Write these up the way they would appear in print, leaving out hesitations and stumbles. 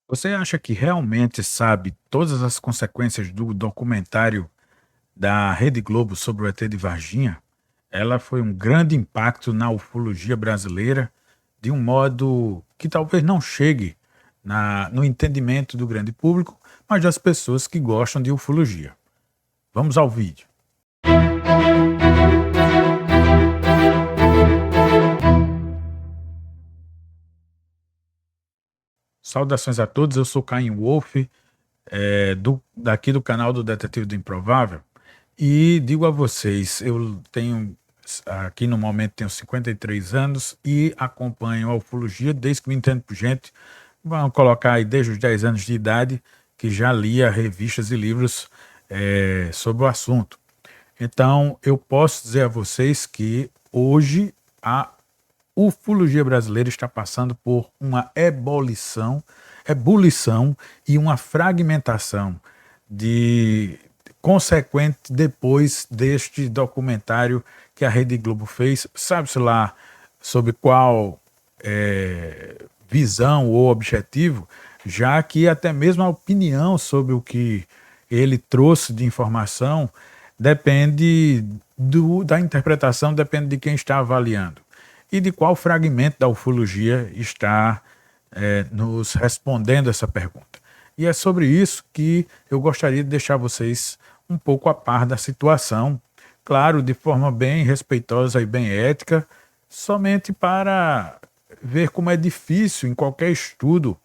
Você acha que realmente sabe todas as consequências do documentário da Rede Globo sobre o ET de Varginha? Ela foi um grande impacto na ufologia brasileira, de um modo que talvez não chegue no entendimento do grande público, mas das pessoas que gostam de ufologia. Vamos ao vídeo. Saudações a todos, eu sou Caim Wolf, daqui do canal do Detetive do Improvável. E digo a vocês, eu tenho aqui no momento tenho 53 anos e acompanho a ufologia desde que me entendo por gente. Vamos colocar aí desde os 10 anos de idade que já lia revistas e livros sobre o assunto. Então eu posso dizer a vocês que hoje a ufologia brasileira está passando por uma ebulição e uma fragmentação de consequente depois deste documentário que a Rede Globo fez, sabe-se lá sobre qual visão ou objetivo, já que até mesmo a opinião sobre o que ele trouxe de informação depende da interpretação, depende de quem está avaliando e de qual fragmento da ufologia está nos respondendo essa pergunta. E é sobre isso que eu gostaria de deixar vocês um pouco a par da situação, claro, de forma bem respeitosa e bem ética, somente para ver como é difícil em qualquer estudo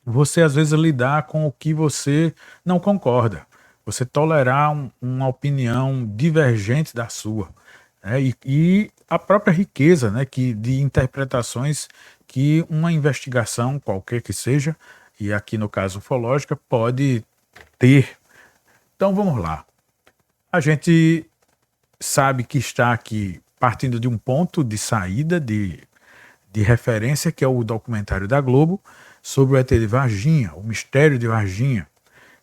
você às vezes lidar com o que você não concorda, você tolerar uma opinião divergente da sua, né? E a própria riqueza, né, de interpretações que uma investigação, qualquer que seja, e aqui no caso ufológica, pode ter. Então vamos lá. A gente sabe que está aqui partindo de um ponto de saída, de referência, que é o documentário da Globo sobre o ET de Varginha, o mistério de Varginha,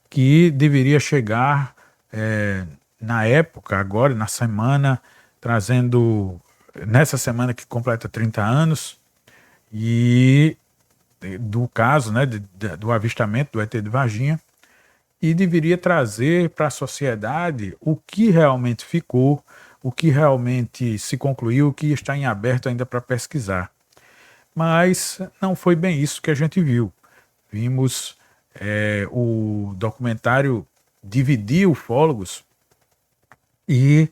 que deveria chegar na época, agora, na semana, trazendo, nessa semana que completa 30 anos, e do caso, né, do avistamento do ET de Varginha, e deveria trazer para a sociedade o que realmente ficou, o que realmente se concluiu, o que está em aberto ainda para pesquisar. Mas não foi bem isso que a gente viu. Vimos o documentário dividir ufólogos e,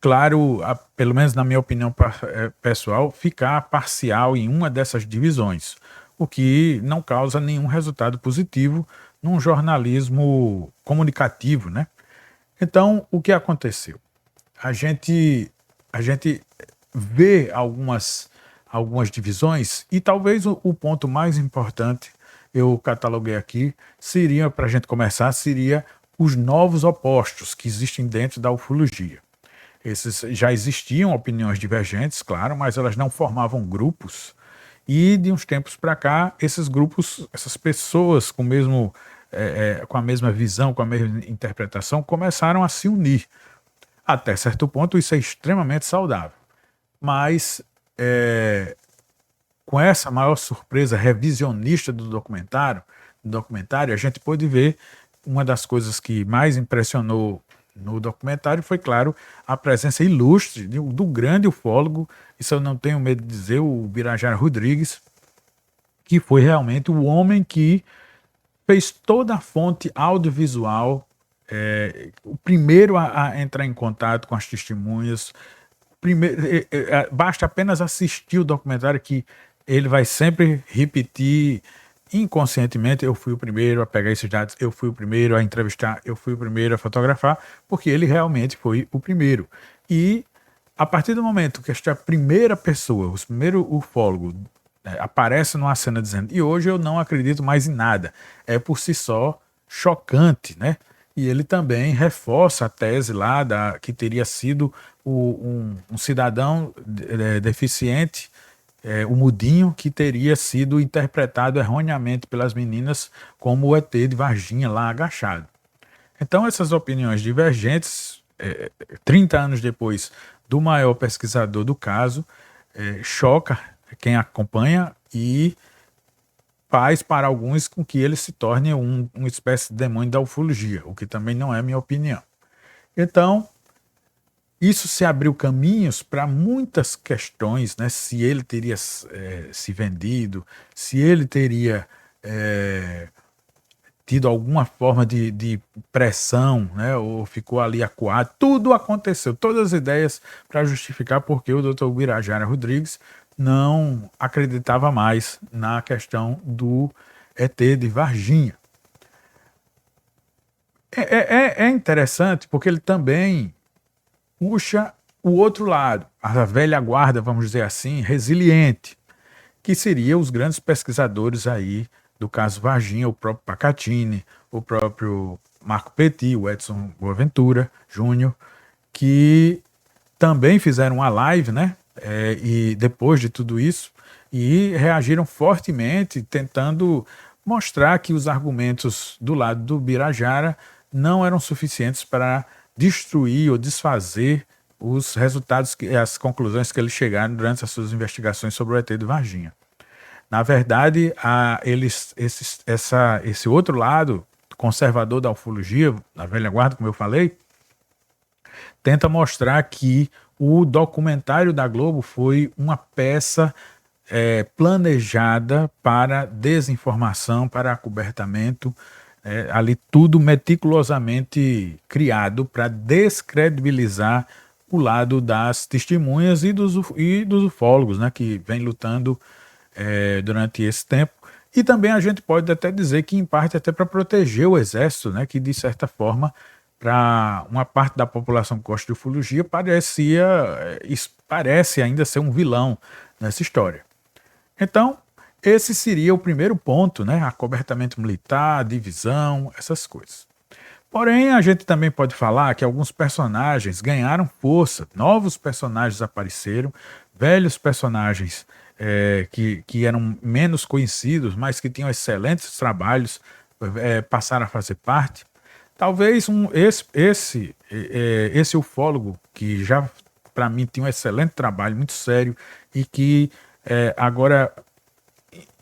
claro, pelo menos na minha opinião pessoal, ficar parcial em uma dessas divisões, o que não causa nenhum resultado positivo num jornalismo comunicativo, né? Então, o que aconteceu? A gente, a gente vê algumas divisões e talvez o ponto mais importante eu cataloguei aqui seria, para a gente começar, seria os novos opostos que existem dentro da ufologia. Esses já existiam opiniões divergentes, claro, mas elas não formavam grupos. E de uns tempos para cá, esses grupos, essas pessoas com a mesma visão, com a mesma interpretação, começaram a se unir. Até certo ponto, isso é extremamente saudável. Mas com essa maior surpresa revisionista do documentário, a gente pôde ver uma das coisas que mais impressionou no documentário foi, claro, a presença ilustre do grande ufólogo, isso eu não tenho medo de dizer, o Birajara Rodrigues, que foi realmente o homem que fez toda a fonte audiovisual, o primeiro a entrar em contato com as testemunhas. Basta apenas assistir o documentário que ele vai sempre repetir inconscientemente: eu fui o primeiro a pegar esses dados, eu fui o primeiro a entrevistar, eu fui o primeiro a fotografar, porque ele realmente foi o primeiro. E a partir do momento que esta primeira pessoa, o primeiro ufólogo, aparece numa cena dizendo: e hoje eu não acredito mais em nada, é por si só chocante, né? E ele também reforça a tese lá que teria sido um cidadão deficiente, o Mudinho, que teria sido interpretado erroneamente pelas meninas como o ET de Varginha lá agachado. Então essas opiniões divergentes, 30 anos depois do maior pesquisador do caso, choca quem acompanha e faz para alguns com que ele se torne uma espécie de demônio da ufologia, o que também não é minha opinião. Então, isso se abriu caminhos para muitas questões, né? Se ele teria se vendido, se ele teria tido alguma forma de pressão, né? Ou ficou ali acuado. Tudo aconteceu, todas as ideias para justificar porque o Dr. Ubirajara Rodrigues não acreditava mais na questão do ET de Varginha. É interessante porque ele também puxa o outro lado, a velha guarda, vamos dizer assim, resiliente, que seria os grandes pesquisadores aí do caso Varginha, o próprio Pacatini, o próprio Marco Petit, o Edson Boaventura Júnior, que também fizeram uma live, né? E depois de tudo isso, e reagiram fortemente, tentando mostrar que os argumentos do lado do Birajara não eram suficientes para destruir ou desfazer os resultados, as conclusões que eles chegaram durante as suas investigações sobre o ET de Varginha. Na verdade, esse outro lado, conservador da ufologia, da velha guarda, como eu falei, tenta mostrar que o documentário da Globo foi uma peça planejada para desinformação, para acobertamento, ali tudo meticulosamente criado para descredibilizar o lado das testemunhas e dos ufólogos, né, que vem lutando durante esse tempo. E também a gente pode até dizer que, em parte, até para proteger o exército, né, que, de certa forma, para uma parte da população que gosta de ufologia, parece ainda ser um vilão nessa história. Então, esse seria o primeiro ponto, né, acobertamento militar, divisão, essas coisas. Porém, a gente também pode falar que alguns personagens ganharam força, novos personagens apareceram, velhos personagens que eram menos conhecidos, mas que tinham excelentes trabalhos, passaram a fazer parte. Talvez esse ufólogo, que já para mim tinha um excelente trabalho, muito sério, e que agora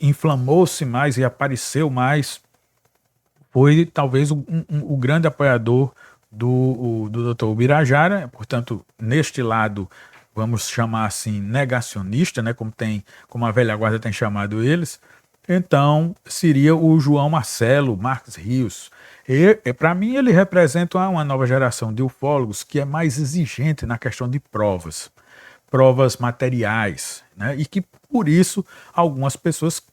inflamou-se mais e apareceu mais, foi talvez o grande apoiador do Dr. Ubirajara, portanto, neste lado, vamos chamar assim, negacionista, né, como a velha guarda tem chamado eles. Então, seria o João Marcelo Marques Rios. Para mim, ele representa uma nova geração de ufólogos que é mais exigente na questão de provas materiais, né? E que, por isso, algumas pessoas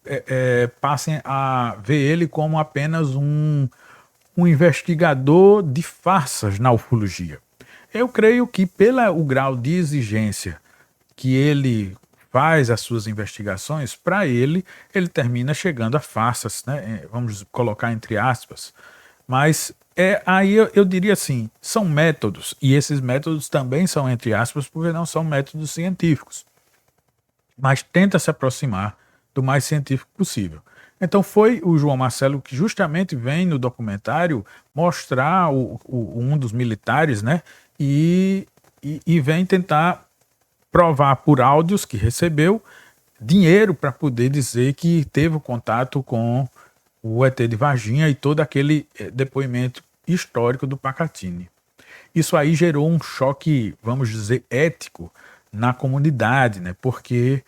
passem a ver ele como apenas um investigador de farsas na ufologia. Eu creio que, pelo grau de exigência que ele faz as suas investigações, para ele termina chegando a farsas, né? Vamos colocar entre aspas. Mas aí eu diria assim, são métodos, e esses métodos também são entre aspas, porque não são métodos científicos. Mas tenta se aproximar do mais científico possível. Então foi o João Marcelo que justamente vem no documentário mostrar um dos militares, né? E vem tentar provar por áudios que recebeu dinheiro para poder dizer que teve o contato com o ET de Varginha e todo aquele depoimento histórico do Pacatini. Isso aí gerou um choque, vamos dizer, ético na comunidade, né? Porque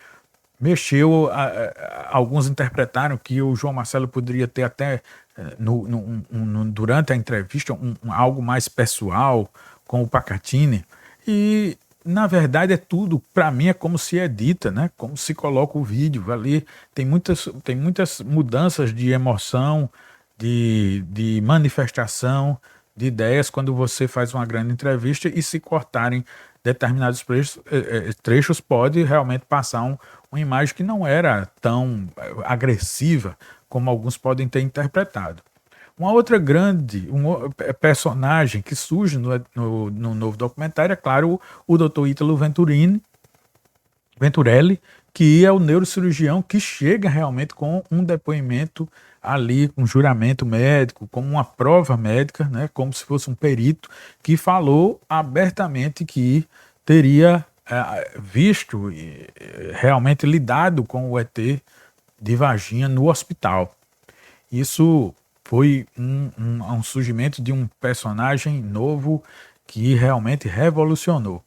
mexeu, alguns interpretaram que o João Marcelo poderia ter até, durante a entrevista, algo mais pessoal com o Pacatini. E, na verdade, tudo, para mim, é como se edita, né? Como se coloca o vídeo ali. Tem muitas mudanças de emoção, de manifestação, de ideias quando você faz uma grande entrevista, e se cortarem determinados trechos pode realmente passar uma imagem que não era tão agressiva como alguns podem ter interpretado. Uma outra grande personagem que surge no novo documentário é, claro, o Dr. Ítalo Venturelli, que é o neurocirurgião que chega realmente com um depoimento ali, com um juramento médico, como uma prova médica, né, como se fosse um perito, que falou abertamente que teria visto e realmente lidado com o ET de Varginha no hospital. Isso foi um surgimento de um personagem novo que realmente revolucionou.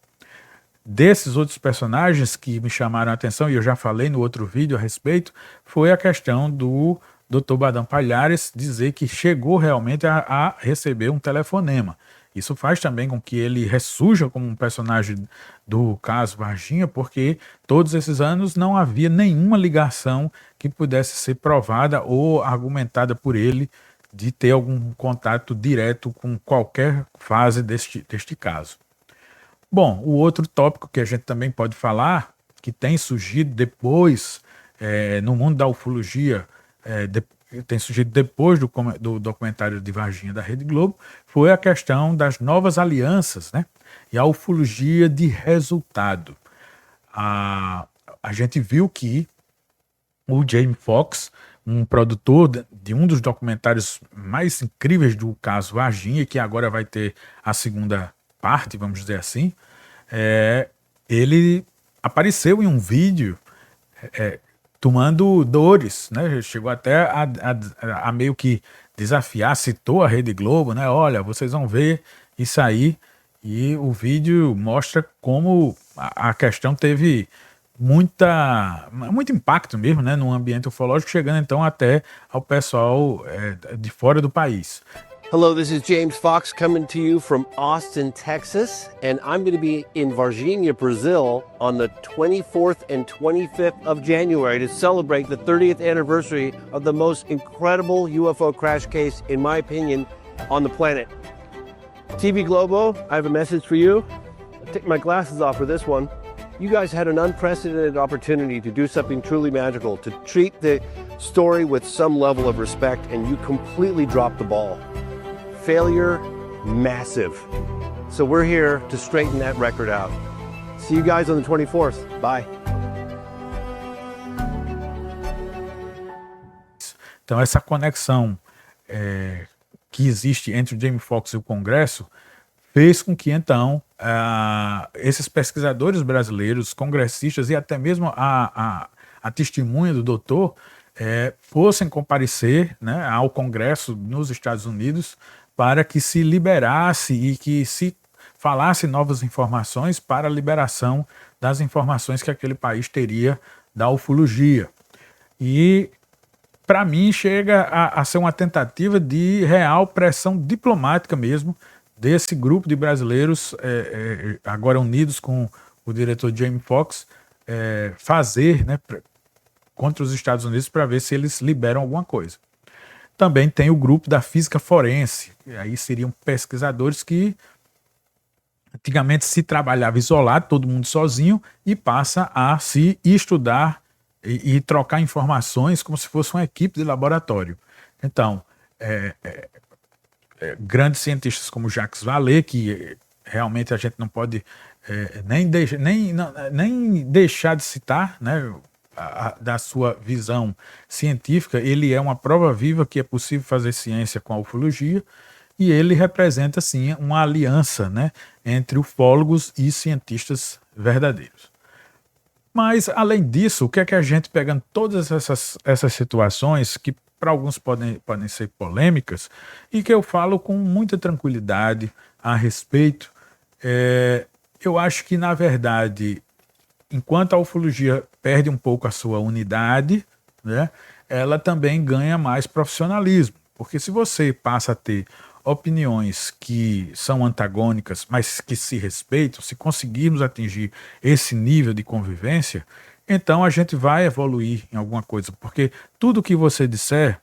Desses outros personagens que me chamaram a atenção, e eu já falei no outro vídeo a respeito, foi a questão do Dr. Badam Palhares dizer que chegou realmente a receber um telefonema. Isso faz também com que ele ressurja como um personagem do caso Varginha, porque todos esses anos não havia nenhuma ligação que pudesse ser provada ou argumentada por ele de ter algum contato direto com qualquer fase deste caso. Bom, o outro tópico que a gente também pode falar, que tem surgido depois no mundo da ufologia, tem surgido depois do documentário de Varginha da Rede Globo, foi a questão das novas alianças, né? E a ufologia de resultado. A gente viu que o Jamie Foxx, um produtor de um dos documentários mais incríveis do caso Varginha, que agora vai ter a segunda parte, vamos dizer assim, ele apareceu em um vídeo tomando dores, né? Chegou até a meio que desafiar, citou a Rede Globo, né? Olha, vocês vão ver isso aí. E o vídeo mostra como a questão teve muito impacto mesmo, né, no ambiente ufológico, chegando então até ao pessoal de fora do país. Hello, this is James Fox coming to you from Austin, Texas, and I'm going to be in Varginha, Brazil on the 24th and 25th of January to celebrate the 30th anniversary of the most incredible UFO crash case, in my opinion, on the planet. TV Globo, I have a message for you. I'll take my glasses off for this one. You guys had an unprecedented opportunity to do something truly magical, to treat the story with some level of respect, and you completely dropped the ball. Failure, massive. So we're here to straighten that record out. See you guys on the 24th. Bye. Então essa conexão que existe entre o Jamie Foxx e o Congresso fez com que então esses pesquisadores brasileiros, congressistas e até mesmo a testemunha do doutor fossem comparecer, né, ao Congresso nos Estados Unidos para que se liberasse e que se falasse novas informações para a liberação das informações que aquele país teria da ufologia. E, para mim, chega a ser uma tentativa de real pressão diplomática mesmo desse grupo de brasileiros, agora unidos com o diretor Jamie Foxx, fazer, né, contra os Estados Unidos para ver se eles liberam alguma coisa. Também tem o grupo da física forense, aí seriam pesquisadores que antigamente se trabalhava isolado, todo mundo sozinho, e passa a se estudar e trocar informações como se fosse uma equipe de laboratório. Então, grandes cientistas como Jacques Vallée, que realmente a gente não pode nem deixar de citar, né, da sua visão científica, ele é uma prova viva que é possível fazer ciência com a ufologia, e ele representa, sim, uma aliança, né, entre ufólogos e cientistas verdadeiros. Mas, além disso, o que é que a gente, pegando todas essas situações que para alguns podem ser polêmicas e que eu falo com muita tranquilidade a respeito, eu acho que, na verdade, enquanto a ufologia perde um pouco a sua unidade, né, ela também ganha mais profissionalismo. Porque se você passa a ter opiniões que são antagônicas, mas que se respeitam, se conseguirmos atingir esse nível de convivência, então a gente vai evoluir em alguma coisa. Porque tudo que você disser,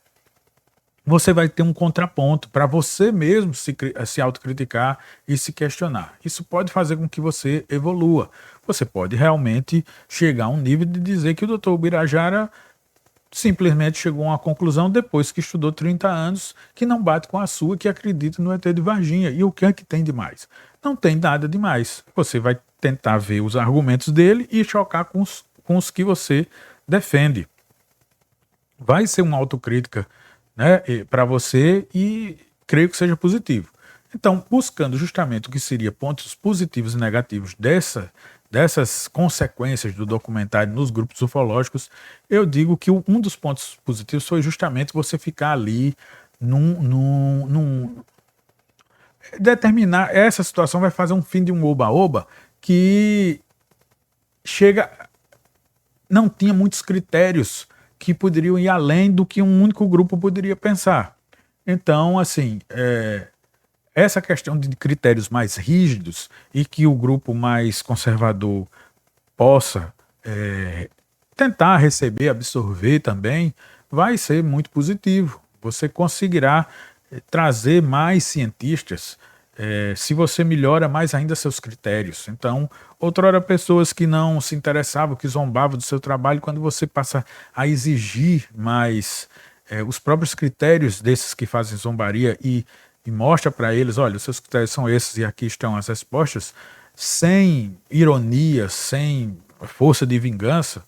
você vai ter um contraponto para você mesmo se autocriticar e se questionar. Isso pode fazer com que você evolua. Você pode realmente chegar a um nível de dizer que o Dr. Ubirajara simplesmente chegou a uma conclusão depois que estudou 30 anos que não bate com a sua, que acredita no ET de Varginha. E o que é que tem de mais? Não tem nada de mais. Você vai tentar ver os argumentos dele e chocar com os que você defende. Vai ser uma autocrítica, né, para você, e creio que seja positivo. Então, buscando justamente o que seria pontos positivos e negativos dessas consequências do documentário nos grupos ufológicos, eu digo que um dos pontos positivos foi justamente você ficar ali determinar. Essa situação vai fazer um fim de um oba-oba que chega, não tinha muitos critérios que poderiam ir além do que um único grupo poderia pensar. Então, assim, essa questão de critérios mais rígidos e que o grupo mais conservador possa tentar receber, absorver também, vai ser muito positivo. Você conseguirá trazer mais cientistas se você melhora mais ainda seus critérios. Então, outrora pessoas que não se interessavam, que zombavam do seu trabalho, quando você passa a exigir mais os próprios critérios desses que fazem zombaria e mostra para eles, olha, os seus critérios são esses e aqui estão as respostas, sem ironia, sem força de vingança,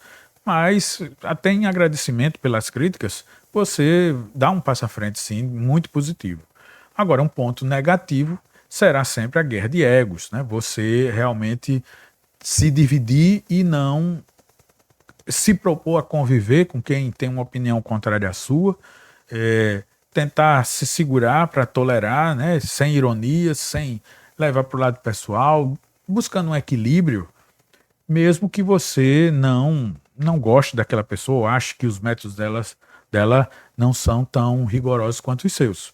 mas até em agradecimento pelas críticas, você dá um passo à frente, sim, muito positivo. Agora, um ponto negativo será sempre a guerra de egos, né? Você realmente se dividir e não se propor a conviver com quem tem uma opinião contrária à sua, tentar se segurar para tolerar, né? Sem ironia, sem levar para o lado pessoal, buscando um equilíbrio, mesmo que você não goste daquela pessoa ou ache que os métodos dela não são tão rigorosos quanto os seus.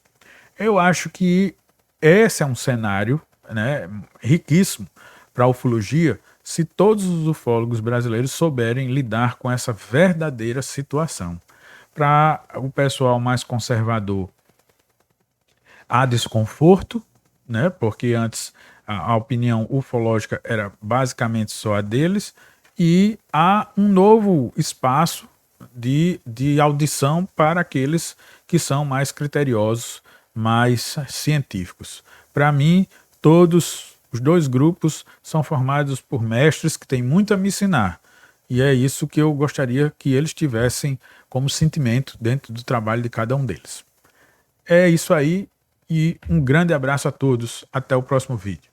Eu acho que esse é um cenário, né, riquíssimo para a ufologia, se todos os ufólogos brasileiros souberem lidar com essa verdadeira situação. Para o pessoal mais conservador, há desconforto, né, porque antes a opinião ufológica era basicamente só a deles, e há um novo espaço de audição para aqueles que são mais criteriosos, mais científicos. Para mim, todos os dois grupos são formados por mestres que têm muito a me ensinar. E é isso que eu gostaria que eles tivessem como sentimento dentro do trabalho de cada um deles. É isso aí e um grande abraço a todos. Até o próximo vídeo.